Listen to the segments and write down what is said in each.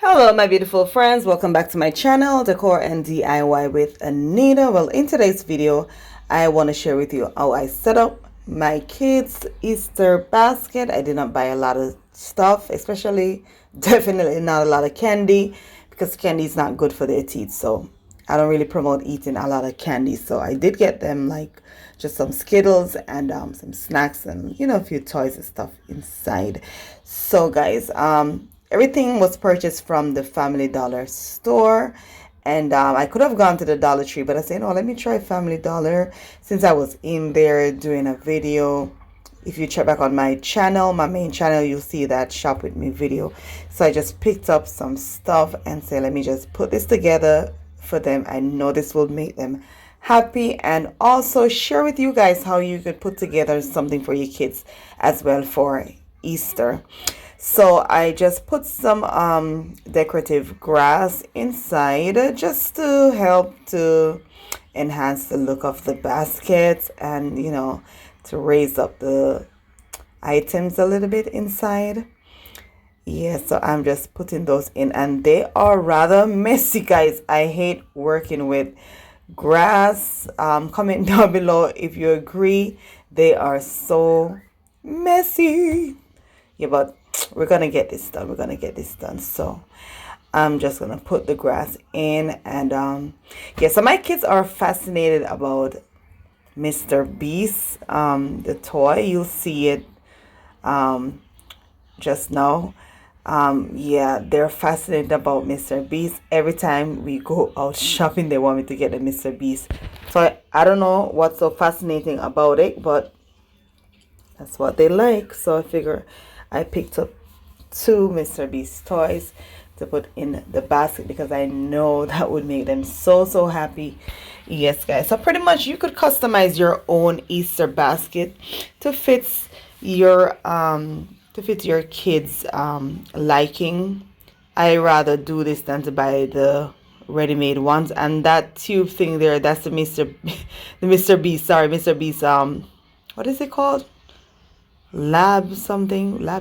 Hello my beautiful friends, welcome back to my channel, Decor and DIY with Anita. Well, in today's video I want to share with you how I set up my kids Easter basket. I did not buy a lot of stuff, especially definitely not a lot of candy, because candy is not good for their teeth, so I don't really promote eating a lot of candy. So I did get them like just some Skittles and some snacks and a few toys and stuff inside. So guys, everything was purchased from the Family Dollar store, and I could have gone to the Dollar Tree, but I said, no, let me try Family Dollar since I was in there doing a video. If you check back on my channel, my main channel, you'll see that shop with me video. So I just picked up some stuff and say, let me just put this together for them. I know this will make them happy, and also share with you guys how you could put together something for your kids as well for Easter. So I just put some decorative grass inside just to help to enhance the look of the basket, and to raise up the items a little bit inside. Yeah, so I'm just putting those in, and they are rather messy, guys. I hate working with grass. Comment down below if you agree. They are so messy. Yeah, but we're gonna get this done. We're gonna get this done. So I'm just gonna put the grass in, and yeah, so my kids are fascinated about Mr. Beast, the toy. You'll see it just now. Yeah, they're fascinated about Mr. Beast. Every time we go out shopping, they want me to get a Mr. Beast. So I don't know what's so fascinating about it, but that's what they like. So I figure I picked up two Mr. Beast toys to put in the basket because I know that would make them so happy. Yes, guys. So pretty much you could customize your own Easter basket to fit your kids liking. I rather do this than to buy the ready-made ones. And that tube thing there, that's the Mr. Beast, sorry, Mr. Beast, what is it called? Lab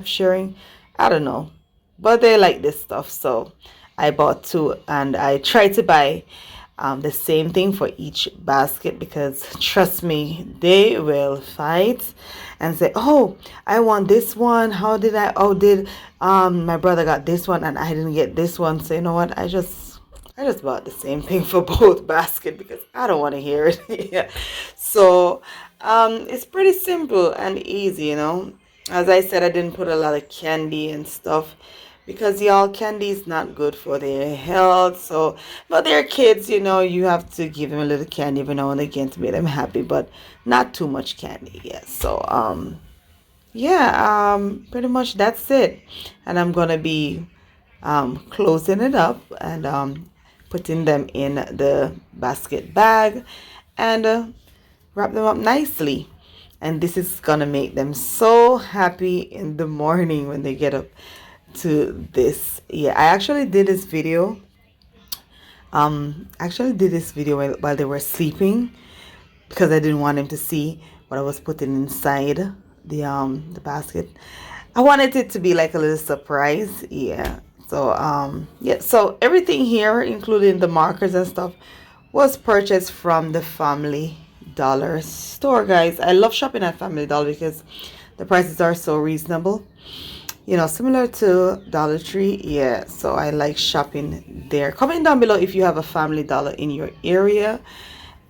sharing, I don't know, but they like this stuff, so I bought two, and I tried to buy the same thing for each basket, because trust me, they will fight and say, oh, I want this one, did my brother got this one and I didn't get this one. So you know what, I just bought the same thing for both baskets because I don't want to hear it. Yeah. So it's pretty simple and easy, as I said, I didn't put a lot of candy and stuff because y'all, candy is not good for their health. So but they're kids, you have to give them a little candy every now and again to make them happy, but not too much candy. Yes. So yeah, pretty much that's it, and I'm gonna be closing it up and putting them in the basket bag, and wrap them up nicely. And this is gonna make them so happy in the morning when they get up to this. Yeah, I actually did this video while they were sleeping, because I didn't want them to see what I was putting inside the basket. I wanted it to be like a little surprise. Yeah. So yeah, so everything here, including the markers and stuff, was purchased from the Family Dollar store, guys. I love shopping at Family Dollar because the prices are so reasonable, similar to Dollar Tree. Yeah, so I like shopping there. Comment down below if you have a Family Dollar in your area,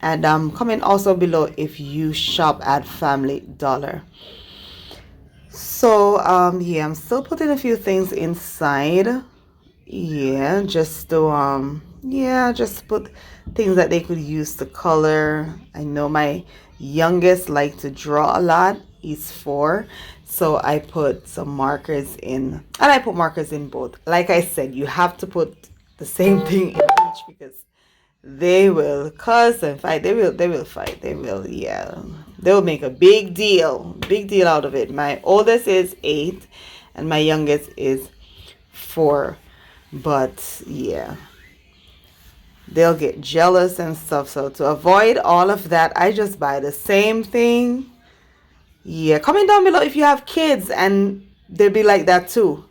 and comment also below if you shop at Family Dollar. So yeah, I'm still putting a few things inside. Yeah, just to just put things that they could use to color. I know my youngest like to draw a lot. He's 4, so I put some markers in, and I put markers in both. Like I said, you have to put the same thing in each because they will cuss and fight. They will fight. Yeah, they will make a big deal out of it. My oldest is 8 and my youngest is 4. But yeah, they'll get jealous and stuff. So to avoid all of that, I just buy the same thing. Yeah, comment down below if you have kids and they'll be like that too.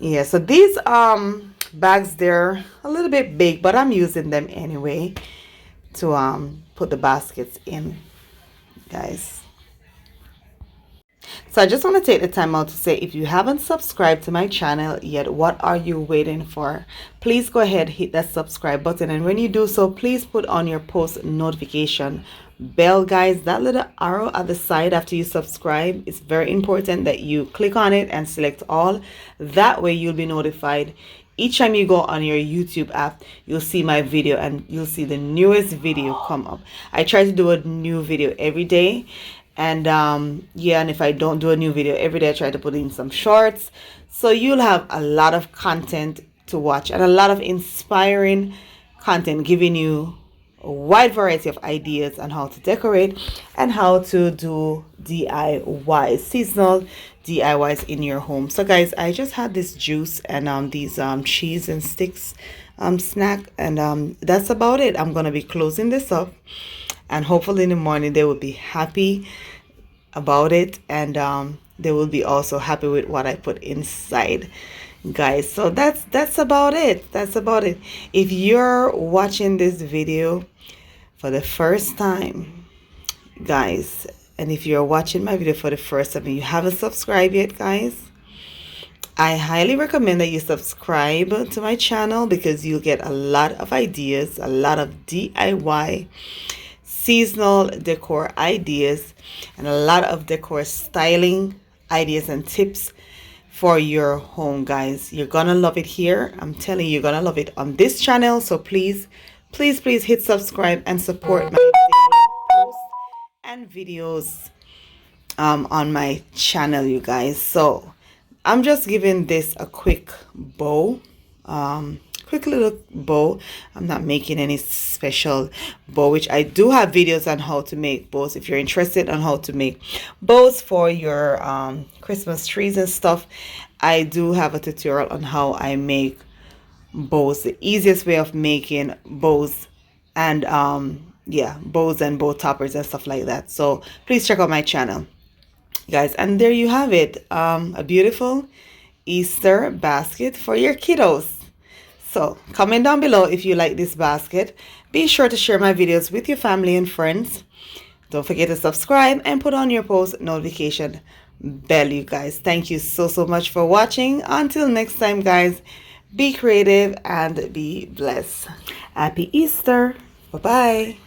Yeah, so these bags, they're a little bit big, but I'm using them anyway to put the baskets in, guys. So I just want to take the time out to say, if you haven't subscribed to my channel yet, what are you waiting for? Please go ahead, hit that subscribe button, and when you do so, please put on your post notification bell, guys. That little arrow at the side after you subscribe, it's very important that you click on it and select all. That way you'll be notified each time you go on your YouTube app. You'll see my video and you'll see the newest video come up. I try to do a new video every day, and yeah, and if I don't do a new video every day, I try to put in some shorts, so you'll have a lot of content to watch and a lot of inspiring content, giving you a wide variety of ideas on how to decorate and how to do DIYs, seasonal DIYs in your home. So guys, I just had this juice and these cheese and sticks snack, and that's about it. I'm gonna be closing this up, and hopefully in the morning they will be happy about it, and they will be also happy with what I put inside, guys. So that's about it. That's about it. If you're watching this video for the first time, guys, and if you're watching my video for the first time and you haven't subscribed yet, guys, I highly recommend that you subscribe to my channel, because you'll get a lot of ideas, a lot of DIY seasonal decor ideas, and a lot of decor styling ideas and tips for your home, guys. You're gonna love it here. I'm telling you, you're gonna love it on this channel. So please hit subscribe and support my daily posts and videos on my channel, you guys. So I'm just giving this a quick bow, quick little bow. I'm not making any special bow, which I do have videos on how to make bows. If you're interested on how to make bows for your Christmas trees and stuff, I do have a tutorial on how I make bows, the easiest way of making bows, and yeah, bows and bow toppers and stuff like that. So please check out my channel, guys. And there you have it, a beautiful Easter basket for your kiddos. So comment down below if you like this basket. Be sure to share my videos with your family and friends. Don't forget to subscribe and put on your post notification bell, you guys. Thank you so much for watching. Until next time, guys, be creative and be blessed. Happy Easter. Bye-bye.